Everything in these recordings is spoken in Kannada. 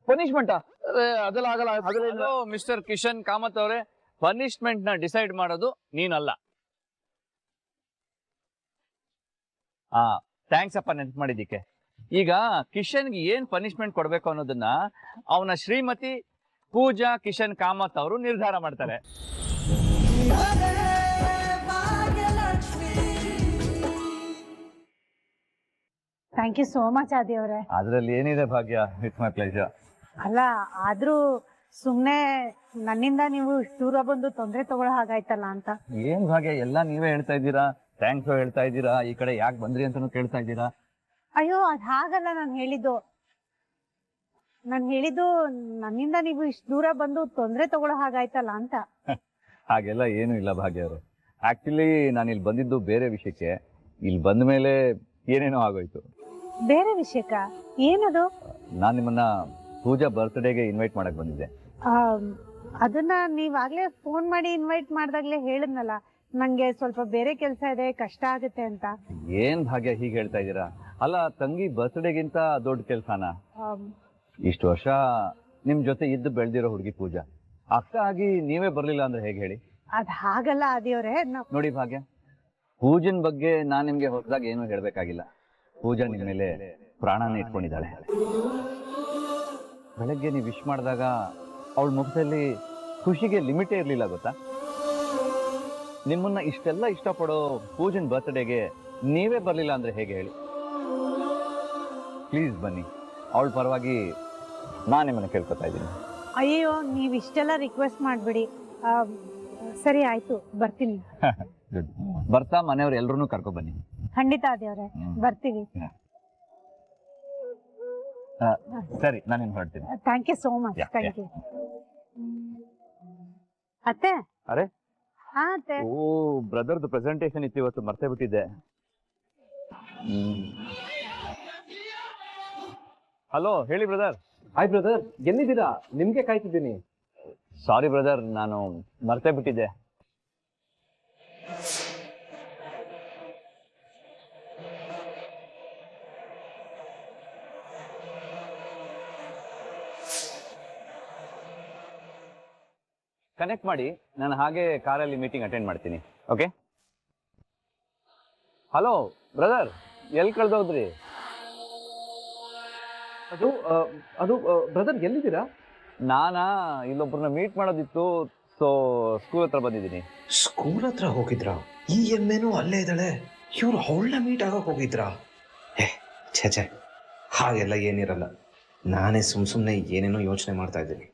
ಪನಿಷ್ಮೆಂಟ್ ಅದೆಲ್ಲ ಆಗಲ್ಲ. ಹಲೋ ಮಿಸ್ಟರ್ ಕಿಶನ್ ಕಾಮತ್ ಅವರೇ, ಪನಿಷ್ಮೆಂಟ್ ನ ಡಿಸೈಡ್ ಮಾಡೋದು ನೀನಲ್ಲ. ಥ್ಯಾಂಕ್ಸ್ ಅಪ್ಪ ನೆನ್ಪು ಮಾಡಿದ್ದಕ್ಕೆ. ಈಗ ಕಿಶನ್ಗೆ ಏನ್ ಪನಿಷ್ಮೆಂಟ್ ಕೊಡ್ಬೇಕು ಅನ್ನೋದನ್ನ ಅವನ ಶ್ರೀಮತಿ ಪೂಜಾ ಕಿಶನ್ ಕಾಮತ್ ಅವರು ನಿರ್ಧಾರ ಮಾಡ್ತಾರೆ. ಥ್ಯಾಂಕ್ ಯು ಸೋ ಮಚ್ ಆದಿ ಅವರೇ. ಅದ್ರಲ್ಲಿ ಏನಿದೆ ಭಾಗ್ಯ, ಇಟ್ಸ್ ಮೈ ಪ್ಲೇಜರ್. ಅಲ್ಲ ಆದ್ರೂ ಸುಮ್ನೆ ನನ್ನಿಂದ ನೀವು ದೂರ ಬಂದು ತೊಂದರೆ ತಗೊಳ್ಳೋ ಹಾಗಾಯ್ತಲ್ಲ ಅಂತ. ಏನ್ ಭಾಗ್ಯ, ಎಲ್ಲ ನೀವೇ ಹೇಳ್ತಾ ಇದ್ದೀರಾ, ಥ್ಯಾಂಕ್ಸ್ ಹೇಳ್ತಾ ಇದ್ದೀರಾ, ಈ ಕಡೆ ಯಾಕೆ ಬಂದ್ರಿ ಅಂತಾನು ಕೇಳ್ತಾ ಇದ್ದೀರಾ. ಅಯ್ಯೋ ಅದ್ ಹಾಗಲ್ಲ ನಾನು ಹೇಳಿದ್ದು ನನ್ನಿಂದ ನೀವು ಇಷ್ಟು ದೂರ ಬಂದು ತೊಂದರೆ ತಗೊಳ್ಳೋ ಹಾಗಾಯ್ತಲ್ಲ ಅಂತ. ಹಾಗೆಲ್ಲ ಏನು ಇಲ್ಲ ಭಾಗ್ಯ ಅವರು. ಆಕ್ಚುಲಿ ನಾನು ಇಲ್ಲಿ ಬಂದಿದ್ದು ಬೇರೆ ವಿಷಯಕ್ಕೆ. ಇಲ್ಲಿ ಬಂದ ಮೇಲೆ ಏನೇನೋ ಆಗೋಯ್ತು. ಬೇರೆ ವಿಷಯಕ್ಕ? ಏನದು? ನಾನು ನಿಮ್ಮನ್ನ ಪೂಜಾ ಬರ್ತ್ಡೇಗೆ ಇನ್ವೈಟ್ ಮಾಡಕ್ ಬಂದಿದ್ದೆ. ಅದನ್ನ ನೀವಾಗ್ಲೇ ಫೋನ್ ಮಾಡಿ ಇನ್ವೈಟ್ ಮಾಡ್ದಾಗ್ಲೇ ಹೇಳಿದ್ನಲ್ಲ, ನಂಗೆ ಸ್ವಲ್ಪ ಬೇರೆ ಕೆಲಸ ಇದೆ, ಕಷ್ಟ ಆಗುತ್ತೆ ಅಂತ. ಏನ್ ಭಾಗ್ಯ ಹೀಗೆ ಹೇಳ್ತಾ ಇದ್ದೀರಾ? ಅಲ್ಲ, ತಂಗಿ ಬರ್ತ್ಡೇಗಿಂತ ದೊಡ್ಡ ಕೆಲ್ಸನ? ಇಷ್ಟು ವರ್ಷ ನಿಮ್ ಜೊತೆ ಇದ್ದು ಬೆಳ್ದಿರೋ ಹುಡುಗಿ ಪೂಜಾ, ಅಕ್ಕ ಆಗಿ ನೀವೇ ಬರ್ಲಿಲ್ಲ ಅಂದ್ರೆ ಹೇಗೆ ಹೇಳಿ? ಅದ್ ಹಾಗಲ್ಲ ಆದಿಯವ್ರೆ. ನೋಡಿ ಭಾಗ್ಯ, ಪೂಜನ್ ಬಗ್ಗೆ ನಾನ್ ನಿಮ್ಗೆ ಹೊಸದಾಗಿ ಏನು ಹೇಳ್ಬೇಕಾಗಿಲ್ಲ. ಪೂಜಾ ನಿಮ್ ಮೇಲೆ ಪ್ರಾಣನ ಇಟ್ಕೊಂಡಿದ್ದಾಳೆ. ಬೆಳಗ್ಗೆ ನೀವು ವಿಶ್ ಮಾಡಿದಾಗ ಅವಳ ಮುಖದಲ್ಲಿ ಖುಷಿಗೆ ಲಿಮಿಟೇ ಇರ್ಲಿಲ್ಲ ಗೊತ್ತಾ? ನಿಮ್ಮನ್ನ ಇಷ್ಟೆಲ್ಲ ಇಷ್ಟಪಡೋ ಪೂಜನ್ ಬರ್ತ್ಡೇಗೆ ನೀವೇ ಬರ್ಲಿಲ್ಲ ಅಂದ್ರೆ ಹೇಗೆ ಹೇಳಿ? ಪ್ಲೀಸ್ ಬನ್ನಿ, ಅವಳ ಪರವಾಗಿ ನಾನು ನಿಮ್ಮನ್ನ ಕೇಳ್ಕೊತಾ ಇದ್ದೀನಿ. ಅಯ್ಯೋ, ನೀವ್ ಇಷ್ಟೆಲ್ಲ ರಿಕ್ವೆಸ್ಟ್ ಮಾಡ್ಬಿಡಿ. ಸರಿ ಆಯ್ತು, ಬರ್ತೀನಿ. ಬರ್ತಾ ಮನೆಯವ್ರು ಎಲ್ರೂ ಕರ್ಕೊ ಬನ್ನಿ. ಖಂಡಿತ ಆದಿಯವ್ರೆ, ಬರ್ತೀವಿ. ಸರಿ, ನಾನೇನು ಹೊರಡ್ತೀನಿ. Thank you so much. Thank you. ಅತ್ತೆ. ಅರೆ, ಹಾ ಅತ್ತೆ. ಓ, ಬ್ರದರ್ದು ಪ್ರೆಸೆಂಟೇಶನ್ ಇತ್ತು ಇವತ್ತು, ಮರ್ತೇ ಬಿಟ್ಟಿದ್ದೆ. ಹಲೋ, ಹೇಳಿ ಬ್ರದರ್. ಹಾಯ್ ಬ್ರದರ್, ಎಲ್ಲಿದ್ದೀರಾ? ನಿಮ್ಗೆ ಕಾಯ್ತಿದ್ದೀನಿ. ಸಾರಿ ಬ್ರದರ್, ನಾನು ಮರ್ತೇ ಬಿಟ್ಟಿದ್ದೆ. ಕನೆಕ್ಟ್ ಮಾಡಿ, ನಾನು ಹಾಗೆ ಕಾರಲ್ಲಿ ಮೀಟಿಂಗ್ ಅಟೆಂಡ್ ಮಾಡ್ತೀನಿ. ಓಕೆ? ಹಲೋ ಬ್ರದರ್, ಎಲ್ಲಿ ಕಳ್ದೋದ್ರಿ? ಅದು ಬ್ರದರ್ ಎಲ್ಲಿದ್ದೀರಾ? ನಾನಾ ಇಲ್ಲೊಬ್ಬರನ್ನ ಮೀಟ್ ಮಾಡೋದಿತ್ತು, ಸೊ ಸ್ಕೂಲ್ ಹತ್ರ ಬಂದಿದ್ದೀನಿ. ಸ್ಕೂಲ್ ಹತ್ರ ಹೋಗಿದ್ರಾ? ಈ ಎಮ್ಮೆನೂ ಅಲ್ಲೇ ಇದ್ದಾಳೆ, ಇವ್ರು ಅವಳನ್ನ ಮೀಟ್ ಆಗಕ್ ಹೋಗಿದ್ರಾ? ಛೆ, ಹಾಗೆಲ್ಲ ಏನಿರಲ್ಲ. ನಾನೇ ಸುಮ್ನೆ ಏನೇನೋ ಯೋಚನೆ ಮಾಡ್ತಾ ಇದ್ದೀನಿ.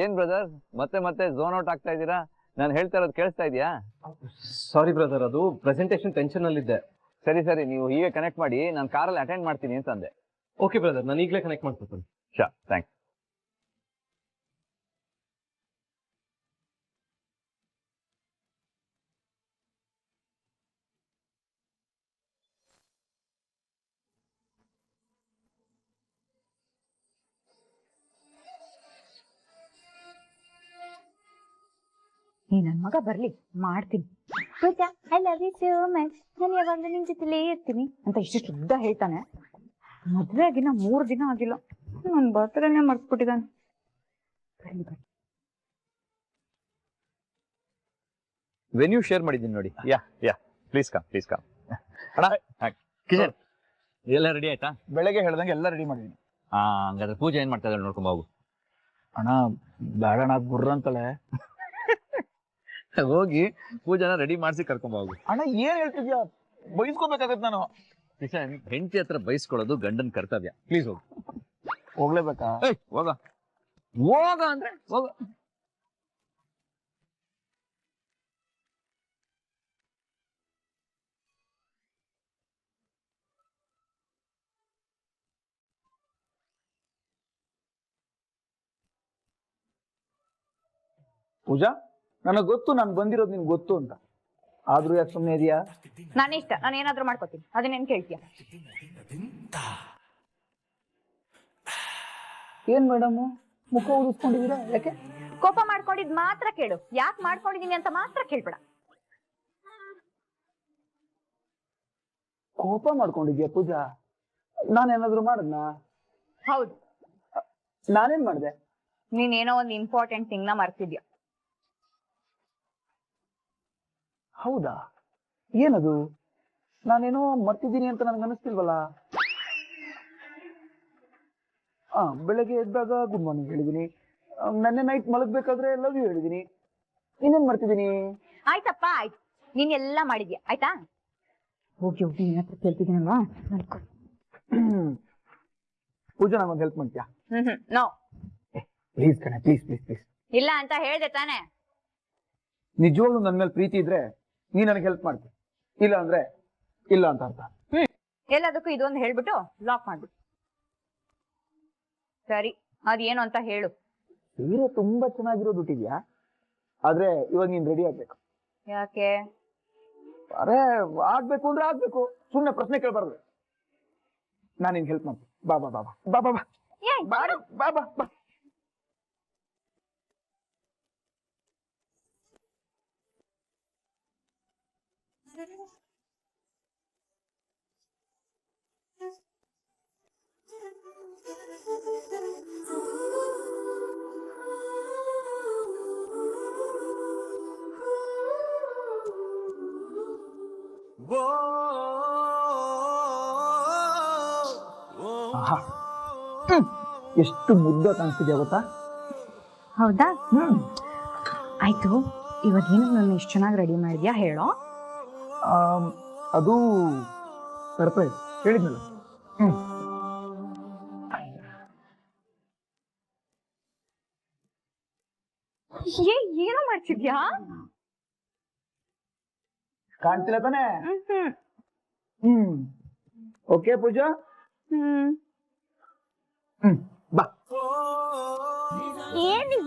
ಏನ್ ಬ್ರದರ್, ಮತ್ತೆ ಝೋನ್ ಔಟ್ ಆಗ್ತಾ ಇದ್ದೀರಾ? ನಾನು ಹೇಳ್ತಾ ಇರೋದು ಕೇಳಿಸ್ತಾ ಇದೆಯಾ? ಸಾರಿ ಬ್ರದರ್, ಅದು ಪ್ರೆಸೆಂಟೇಶನ್ ಟೆನ್ಷನ್ ಅಲ್ಲಿದ್ದೆ. ಸರಿ, ನೀವು ಹೀಗೆ ಕನೆಕ್ಟ್ ಮಾಡಿ, ನಾನು ಕಾರಲ್ಲಿ ಅಟೆಂಡ್ ಮಾಡ್ತೀನಿ ಅಂತ ಅಂದೆ. ಓಕೆ ಬ್ರದರ್, ನಾನು ಈಗಲೇ ಕನೆಕ್ಟ್ ಮಾಡ್ತೀನಿ. ಶಾ, ಥ್ಯಾಂಕ್ಸ್. ಈ ನನ್ ಮಗ ಬರ್ಲಿ, ಮಾಡ್ತೀನಿ. Pooja, I love you so much, ನಾನು ಯಾವಾಗಲೂ ನಿಮ್ ಜೊತೆಲೇ ಇರ್ತೀನಿ ಅಂತ ಇಷ್ಟು ಶುದ್ಧ ಹೇಳ್ತಾನೆ. ಮದ್ವೆ ಆಗಿನ 3 ದಿನ ಆಗಿಲ್ಲ, ನನ್ ಬರ್ತ್ಡೇನೆ ಮರ್ತ್ಬಿಟ್ಟಿದ್ದಾನೆ. ವೆನ್ಯೂ ಶೇರ್ ಮಾಡಿದ್ದೀನಿ ನೋಡಿ. ಯಾ ಪ್ಲೀಸ್ ಕಮ್. ಅಣ್ಣ, ಕಿಶನ್ ಎಲ್ಲ ರೆಡಿ ಆಯ್ತಾ? ಬೆಳಗ್ಗೆ ಹೇಳ್ದಂಗೆ ಎಲ್ಲ ರೆಡಿ ಮಾಡಿದ್ದೀನಿ. ಹಂಗಾದ್ರೆ ಪೂಜೆ ಏನ್ ಮಾಡ್ತಾ ಇದ್ದಾಳೆ ನೋಡ್ಕೊಂಡ್ ಹೋಗು. ಅಣ್ಣ ಬೇಡಣ್ಣ, ಗುರ್ರ ಅಂತಳೆ. ಹೋಗಿ ಪೂಜೆನ ರೆಡಿ ಮಾಡಿಸಿ ಕರ್ಕೊಂಡ್ ಹೋಗು. ಅಣ್ಣ ಏನ್ ಹೇಳ್ತಿದ್ಯಾ? ಬೈಸ್ಕೋಬೇಕಾಗತ್ತೆ ನಾನು. ಕಿಶನ್, ಹೆಂಡತಿ ಹತ್ರ ಬೈಸ್ಕೊಳ್ಳೋದು ಗಂಡನ್ ಕರ್ತವ್ಯ. ಪ್ಲೀಸ್ ಹೋಗು. ಹೋಗ್ಲೇಬೇಕಾ? ಹೋಗ ಅಂದ್ರೆ ಹೋಗ. ಪೂಜಾ, ನನಗೆ ಗೊತ್ತು ನಾನು ಬಂದಿರೋದು ನಿನ್ಗೆ ಗೊತ್ತು ಅಂತ, ಆದ್ರೂ ಯಾಕೆ ಸುಮ್ಮನೆ ಇದೆಯಾ? ನನ್ನ ಇಷ್ಟ, ನಾನು ಏನಾದ್ರೂ ಮಾಡ್ಕೋತೀನಿ, ಅದನ್ನೇನ್ ಕೇಳ್ತೀಯ? ಏನ್ ಮೇಡಮ್ ಮುಖ ಉಳಿಸ್ಕೊಂಡಿದೀರಾ? ಯಾಕೆ? ಕೋಪ ಮಾಡ್ಕೊಂಡಿದ್ ಮಾತ್ರ ಕೇಳು, ಯಾಕೆ ಮಾಡ್ಕೊಂಡಿದೀನಿ ಅಂತ ಮಾತ್ರ ಕೇಳ್ಬೇಡ. ಕೋಪ ಮಾಡ್ಕೊಂಡಿದ್ಯಾ ಪೂಜಾ? ನಾನೇನಾದ್ರು ಮಾಡದ್ನಾ? ಹೌದು, ನಾನೇನ್ ಮಾಡಿದೆ? ನೀನೇನೋ ಒಂದು ಇಂಪಾರ್ಟೆಂಟ್ ಥಿಂಗ್ ನ ಮರ್ತಿದ್ಯಾ. ಹೌದಾ? ಏನದು? ನಾನೇನೋ ಮರ್ತಿದ್ದೀನಿ ಅಂತ ನನ್ಗೆ ಅನಿಸ್ತಿಲ್ವಲ್ಲ. ಬೆಳಗ್ಗೆ ಎದ್ದಾಗ ಗುಡ್ ಮಾರ್ನಿಂಗ್ ಹೇಳಿದೀನಿ, ನೆನ್ನೆ ನೈಟ್ ಮಲಗ್ಬೇಕಾದ್ರೆ ಲವ್ ಯು ಹೇಳಿದೀನಿ. ಇನ್ನೇನ್ ಮರ್ತಿದ್ದೀನಿ? ಆಯ್ತಪ್ಪ ಆಯ್ತು, ನೀನ್ ಎಲ್ಲಾ ಮಾಡಿದ್ಯಾ ಆಯ್ತಾ. ಹೋಗಿ ಹೋಗಿ ನಿನ್ನ ಹತ್ರ ಕೇಳ್ತಿದ್ದೀನಲ್ವಾ, ಮಲ್ಕೊ. ಪೂಜಾ ನಂಗೊಂದು ಹೆಲ್ಪ್ ಮಾಡ್ತೀಯಾ? ನೋ. ಪ್ಲೀಸ್ ಕಣೆ, ಪ್ಲೀಸ್ ಪ್ಲೀಸ್ ಪ್ಲೀಸ್. ಇಲ್ಲ ಅಂತ ಹೇಳ್ದೆ ತಾನೆ. ನಿಜವಾಗ್ಲೂ ನನ್ ಮೇಲೆ ಪ್ರೀತಿ ಇದ್ರೆ ನೀ ನನಗೆ ಹೆಲ್ಪ್ ಮಾಡ್ತೀಯ, ಇಲ್ಲ ಅಂದ್ರೆ ಇಲ್ಲ ಅಂತ ಅರ್ಥ. ಎಲ್ಲದಕ್ಕೂ ಇದೊಂದು ಹೇಳ್ಬಿಟ್ಟು ಲಾಕ್ ಮಾಡ್ಬಿಟ್ಟು. ಸರಿ, ಅದೇನು ಅಂತ ಹೇಳು. ಸೀರೆ ತುಂಬಾ ಚೆನ್ನಾಗಿರೋದು ಉಟ್ಟಿದ್ಯಾ, ಆದ್ರೆ ಇವಾಗ ನೀನ್ ರೆಡಿ ಆಗ್ಬೇಕು. ಯಾಕೆ? ಅರೆ ಆಗ್ಬೇಕು ಅಂದ್ರೆ ಆಗ್ಬೇಕು, ಸುಮ್ನೆ ಪ್ರಶ್ನೆ ಕೇಳ್ಬಾರ್ದು. ನಾನು ನಿನ್ಗೆ ಹೆಲ್ಪ್ ಮಾಡ್ತೀನಿ. ಬಾ ಬಾ ಬಾ ಬಾ ಬಾ ಬಾ ಬಾ ಬಾ ಬಾ ಬಾ. ಎಷ್ಟು ಮುದ್ದ ಕಾಣಿಸ್ತಿದ್ಯಾ ಗೊತ್ತಾ? ಹೌದಾ? ಆಯ್ತು, ಇವಾಗ ಏನು ನನ್ನ ಇಷ್ಟು ಚೆನ್ನಾಗಿ ರೆಡಿ ಮಾಡಿದ್ಯಾ ಹೇಳೋ. ಅದು ಸರ್ಪ್ರೈಸ್ ಹೇಳಿದ್ನಲ್ಲ. ಏನೋ ಮಾಡ್ತಿದ್ಯಾ? ಕಾಣ್ತಿಲ್ಲ ತಾನೆ? ಓಕೆ ಪೂಜಾ, ಬಾ.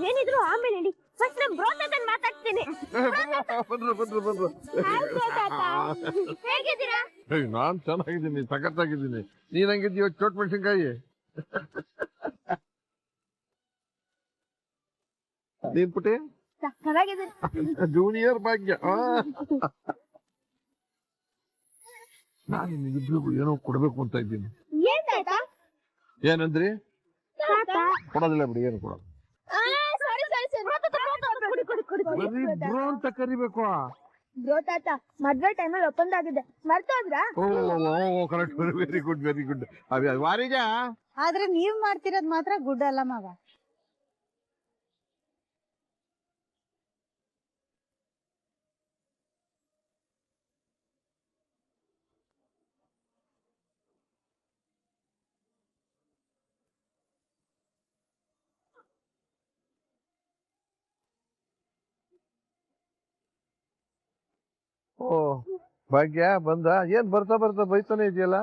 ಏನಿದ್ರು ಆಮೇಲೆ ಹೇಳಿ, ಫಸ್ಟ್ ನಮ್ ಬ್ರೋ ತಾತನ್ ಮಾತಾಡ್ತೀನಿ. ಬಂದ್ರು ಹೇಗಿದ್ದೀರಾ? ನಾನ್ ಚೆನ್ನಾಗಿದ್ದೀನಿ, ಸಖತ್ತಾಗಿದ್ದೀನಿ. ನೀನ್ ಹಂಗಿದ್ದೀವ ಚೋಟ್ ಮೆಣಸಿನ್ಕಾಯಿ? ನೀನ್ ಪುಟಿ ಜೂನಿಯರ್ ಭಾಗ್ಯ. ನಾನು ನಿಮ್ಮಿಬ್ರಿಗೂ ಏನೋ ಕೊಡ್ಬೇಕು ಅಂತ ಇದ್ದೀನಿ. ಏನಂದ್ರಿ? ಕೊಡೋದಿಲ್ಲ ಬಿಡಿ, ಏನು ಕೊಡೋದು. ಬರೀ ಬ್ರೋ ಅಂತ ಕರಿಬೇಕು. ಬ್ರೋ ತಾತ ಮದ್ವೆ ಟೈಮಲ್ಲಿ ಒಪ್ಪಂದ ಆಗಿದೆ, ಮರ್ತೋದ್ರ? Oh correct, very good very good. Varija ಆದ್ರೆ ನೀವ್ ಮಾಡ್ತಿರೋದ್ ಮಾತ್ರ ಗುಡ್ ಅಲ್ಲ ಮಗ. ಓ ಭಾಗ್ಯ ಬಂದ? ಏನ್ ಬರ್ತಾ ಬರ್ತಾ ಬೈತಾನೆ ಇದೆಯಲ್ಲ?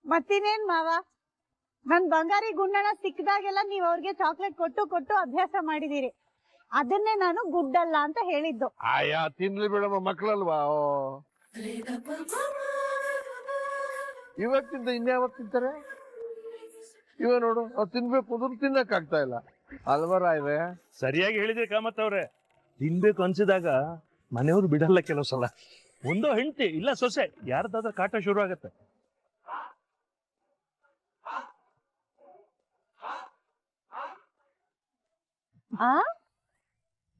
ಮತ್ತಿನೇನ್ ಮಾವ, ನನ್ ಬಂಗಾರಿ ಗುಂಡನ ಸಿಕ್ಕದಾಗೆಲ್ಲ ನೀವ್ ಅವ್ರಿಗೆ ಚಾಕ್ಲೇಟ್ ಕೊಟ್ಟು ಕೊಟ್ಟು ಅಭ್ಯಾಸ ಮಾಡಿದೀರಿ. ಅದನ್ನೇ ನಾನು ಗುಡ್ ಅಲ್ಲ ಅಂತ ಹೇಳಿದ್ದು. ಆಯಾ ತಿನ್ಲಿ ಬಿಡಮ್ಮ, ಮಕ್ಳಲ್ವಾ. ಇವತ್ತಿಂದ ಇನ್ಯಾವತ್ ತಿಂತಾರೆ? ಇವ ನೋಡು, ಅವ್ರು ತಿನ್ಬೇಕು ಅಂದ್ರೆ ತಿನ್ನಕ್ ಆಗ್ತಾ ಇಲ್ಲ ಅಲ್ವಾ ರಾಯ್ರೆ? ಸರಿಯಾಗಿ ಹೇಳಿದ್ರಿ ಕಾಮತ್ತವ್ರೆ. ತಿನ್ಬೇಕು ಅನ್ಸಿದಾಗ ಮನೆಯವ್ರು ಬಿಡಲ್ಲ ಕೆಲವು ಸಲ. ಒಂದೋ ಹೆಂಡತಿ ಇಲ್ಲ ಸೊಸೆ, ಯಾರ್ದಾದ್ರೂ ಕಾಟ ಶುರು ಆಗತ್ತೆ.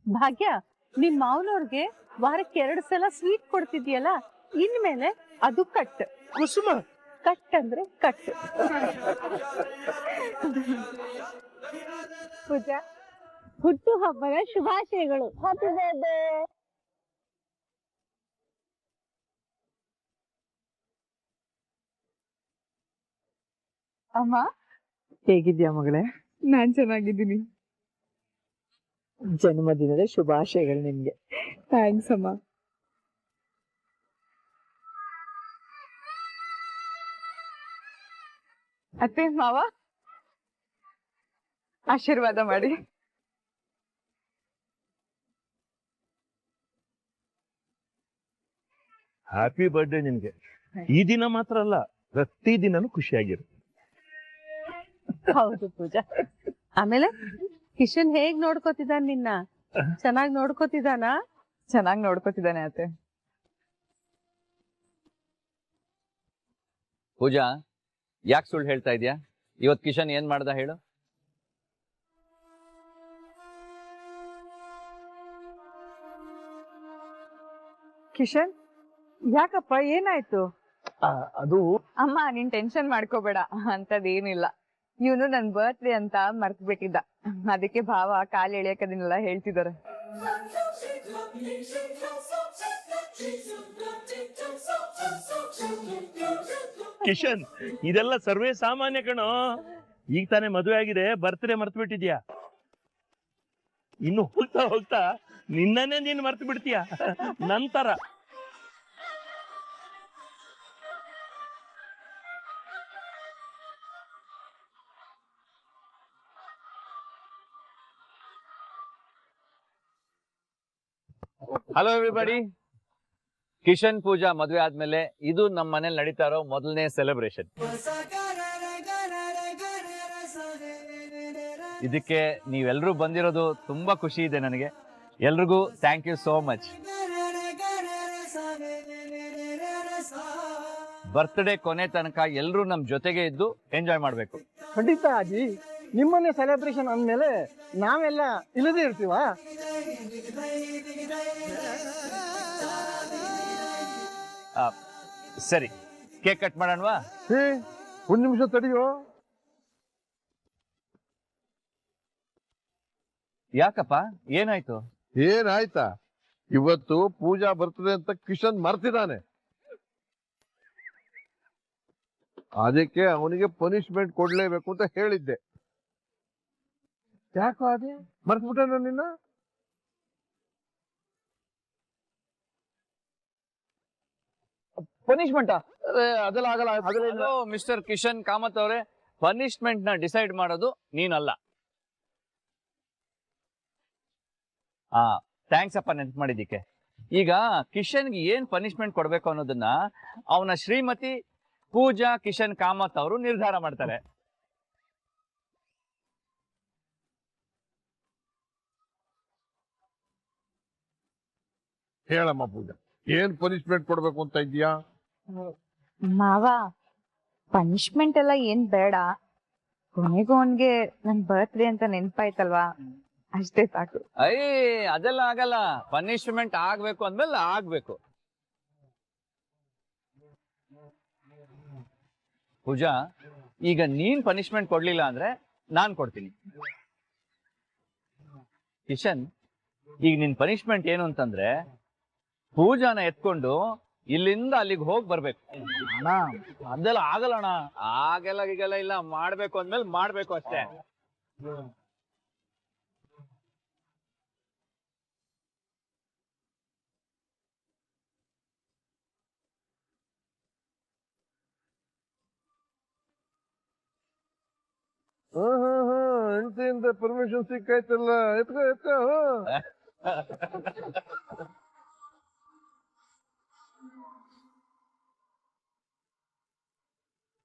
ಭಾಗ್ಯ, ನಿಮ್ ಮಾವನವ್ರಿಗೆ ವಾರಕ್ಕೆ 2 ಸಲ ಸ್ವೀಟ್ ಕೊಡ್ತಿದ್ಯಲ್ಲ, ಇನ್ಮೇಲೆ ಅದು ಕಟ್. ಕುಸುಮ ಕಟ್ ಅಂದ್ರೆ ಕಟ್. ಪೂಜಾ, ಹುಟ್ಟು ಹಬ್ಬದ ಶುಭಾಶಯಗಳು. ಅಮ್ಮ ಹೇಗಿದ್ಯಾ ಮಗಳೇ? ನಾನ್ ಚೆನ್ನಾಗಿದ್ದೀನಿ. ಜನ್ಮದಿನದ ಶುಭಾಶಯಗಳು ನಿಮ್ಗೆ. ಥ್ಯಾಂಕ್ಸ್ ಅಮ್ಮ. ಅತ್ತೆ ಮಾವ ಆಶೀರ್ವಾದ ಮಾಡಿ. ಹ್ಯಾಪಿ ಬರ್ಡೇ ನಿನ್ಗೆ. ಈ ದಿನ ಮಾತ್ರ ಅಲ್ಲ, ಪ್ರತಿ ದಿನನೂ ಖುಷಿಯಾಗಿರು. ಹೌದು ಪೂಜಾ. ಆಮೇಲೆ ಕಿಶನ್ ಹೇಗ್ ನೋಡ್ಕೋತಿದ್ದಾನ ನಿನ್ನ? ಚೆನ್ನಾಗ್ ನೋಡ್ಕೋತಿದ್ದಾನ? ಚೆನ್ನಾಗಿ ನೋಡ್ಕೋತಿದ್ದಾನೆ ಅತ್ತೆ. ಪೂಜಾ, ಯಾಕೆ ಸುಳ್ಳು ಹೇಳ್ತಾ ಇದ್ಯಾ? ಇವತ್ ಕಿಶನ್ ಏನ್ ಮಾಡ್ದ ಹೇಳು? ಕಿಶನ್ ಯಾಕಪ್ಪ ಏನಾಯ್ತು? ಅದು ಅಮ್ಮ ನೀನ್ ಟೆನ್ಷನ್ ಮಾಡ್ಕೋಬೇಡ, ಅಂತದೇನಿಲ್ಲ. ಇವನು ನನ್ ಬರ್ತ್ಡೇ ಅಂತ ಮರ್ತ್ ಬಿಟ್ಟಿದ್ದ, ಅದಕ್ಕೆ ಭಾವ ಕಾಲ್ ಎಳಿಯಕದನ್ನೆಲ್ಲ ಹೇಳ್ತಿದಾರೆ. ಕಿಶನ್, ಇದೆಲ್ಲ ಸರ್ವೇ ಸಾಮಾನ್ಯ ಕಣೋ. ಈಗ ತಾನೇ ಮದುವೆ ಆಗಿದೆ, ಬರ್ತ್ಡೇ ಮರ್ತು ಬಿಟ್ಟಿದ್ಯಾ. ಇನ್ನು ಹೋಗ್ತಾ ಹೋಗ್ತಾ ನಿನ್ನನ್ನೇ ನೀನ್ ಮರ್ತು ಬಿಡ್ತೀಯ ನಂತರ. Hello everybody. ಕಿಶನ್ ಪೂಜಾ ಮದುವೆ ಆದ್ಮೇಲೆ ಇದು ನಮ್ಮ ಮನೇಲಿ ನಡೀತಾ ಇರೋ ಮೊದಲನೇ ಸೆಲೆಬ್ರೇಷನ್. ಇದಕ್ಕೆ ನೀವೆಲ್ಲರೂ ಬಂದಿರೋದು ತುಂಬಾ ಖುಷಿ ಇದೆ ನನಗೆ. ಎಲ್ರಿಗೂ thank you so much. Birthday ಕೊನೆ ತನಕ ಎಲ್ಲರೂ ನಮ್ ಜೊತೆಗೆ ಇದ್ದು ಎಂಜಾಯ್ ಮಾಡ್ಬೇಕು. ಖಂಡಿತ ಅಜ್ಜಿ, ನಿಮ್ಮನ್ನೇ ಸೆಲೆಬ್ರೇಷನ್ ಅಂದ್ಮೇಲೆ ನಾವೆಲ್ಲ ಇಲ್ಲದೇ ಇರ್ತೀವ? ಸರಿ, ಕೇಕ್ ಕಟ್ ಮಾಡೋಣವಾ? ಒಂದ್ ನಿಮಿಷ ತಡಿಯೋ. ಯಾಕಪ್ಪ, ಏನಾಯ್ತು? ಏನಾಯ್ತಾ? ಇವತ್ತು ಪೂಜಾ ಬರ್ತದೆ ಅಂತ ಕಿಶನ್ ಮರ್ತಿದ್ದಾನೆ. ಅದಕ್ಕೆ ಅವನಿಗೆ ಪನಿಷ್ಮೆಂಟ್ ಕೊಡ್ಲೇಬೇಕು ಅಂತ ಹೇಳಿದ್ದೆ. ಯಾಕೋ ಅದೇ ಮರ್ತ್ಬಿಟ್ಟ ನಿನ್ನ? ಪನಿಷ್ಮೆಂಟ್ ಅದೆಲ್ಲ ಆಗಲ್ಲ. ಹಲೋ ಮಿಸ್ಟರ್ ಕಿಶನ್ ಕಾಮತ್ ಅವರೇ, ಪನಿಷ್ಮೆಂಟ್ ನ ಡಿಸೈಡ್ ಮಾಡೋದು ನೀನಲ್ಲ. ಥ್ಯಾಂಕ್ಸ್ ಅಪ್ಪ ನೆನ್ಪು ಮಾಡಿದ್ದಕ್ಕೆ. ಈಗ ಕಿಶನ್ಗೆ ಏನ್ ಪನಿಷ್ಮೆಂಟ್ ಕೊಡ್ಬೇಕು ಅನ್ನೋದನ್ನ ಅವನ ಶ್ರೀಮತಿ ಪೂಜಾ ಕಿಶನ್ ಕಾಮತ್ ಅವರು ನಿರ್ಧಾರ ಮಾಡ್ತಾರೆ. ಹೇಳಮ್ಮ ಪೂಜಾ, ಏನ್ ಪನಿಷ್ಮೆಂಟ್ ಕೊಡ್ಬೇಕು ಅಂತ ಇದೀಯಾ? ಮಾವ, ಪನಿಷ್ಮೆಂಟ್ ಎಲ್ಲ ಏನ್ ಬೇಡ, ಕೊನೆಗೂ ಅವನ್ಗೆ ನನ್ ಬರ್ತ್ಡೇ ಅಂತ ನೆನ್ಪಾಯ್ತಲ್ವಾ, ಅಷ್ಟೇ ಸಾಕು. ಅದೆಲ್ಲ ಆಗಲ್ಲ. ಪನಿಷ್ಮೆಂಟ್ ಆಗ್ಬೇಕು ಅಂದ್ಮೇಲೆ ಆಗ್ಬೇಕು. ಪೂಜಾ, ಈಗ ನೀನ್ ಪನಿಷ್ಮೆಂಟ್ ಕೊಡ್ಲಿಲ್ಲ ಅಂದ್ರೆ ನಾನ್ ಕೊಡ್ತೀನಿ. ಕಿಶನ್, ಈಗ ನಿನ್ ಪನಿಷ್ಮೆಂಟ್ ಏನು ಅಂತಂದ್ರೆ ಪೂಜಾನ ಎತ್ಕೊಂಡು ಇಲ್ಲಿಂದ ಅಲ್ಲಿಗೆ ಹೋಗಿ ಬರ್ಬೇಕು. ಅದೆಲ್ಲ ಆಗಲ್ಲ ಅಣ್ಣ. ಆಗೆಲ್ಲ ಈಗೆಲ್ಲ ಇಲ್ಲ, ಮಾಡ್ಬೇಕು ಅಂದ್ಮೇಲೆ ಮಾಡ್ಬೇಕು ಅಷ್ಟೇ. ಹೆಂಡತಿಯಿಂದ ಪರ್ಮಿಷನ್ ಸಿಕ್ಕಾಯ್ತಲ್ಲ, ಎತ್ಕೋ ಎತ್ಕೋ.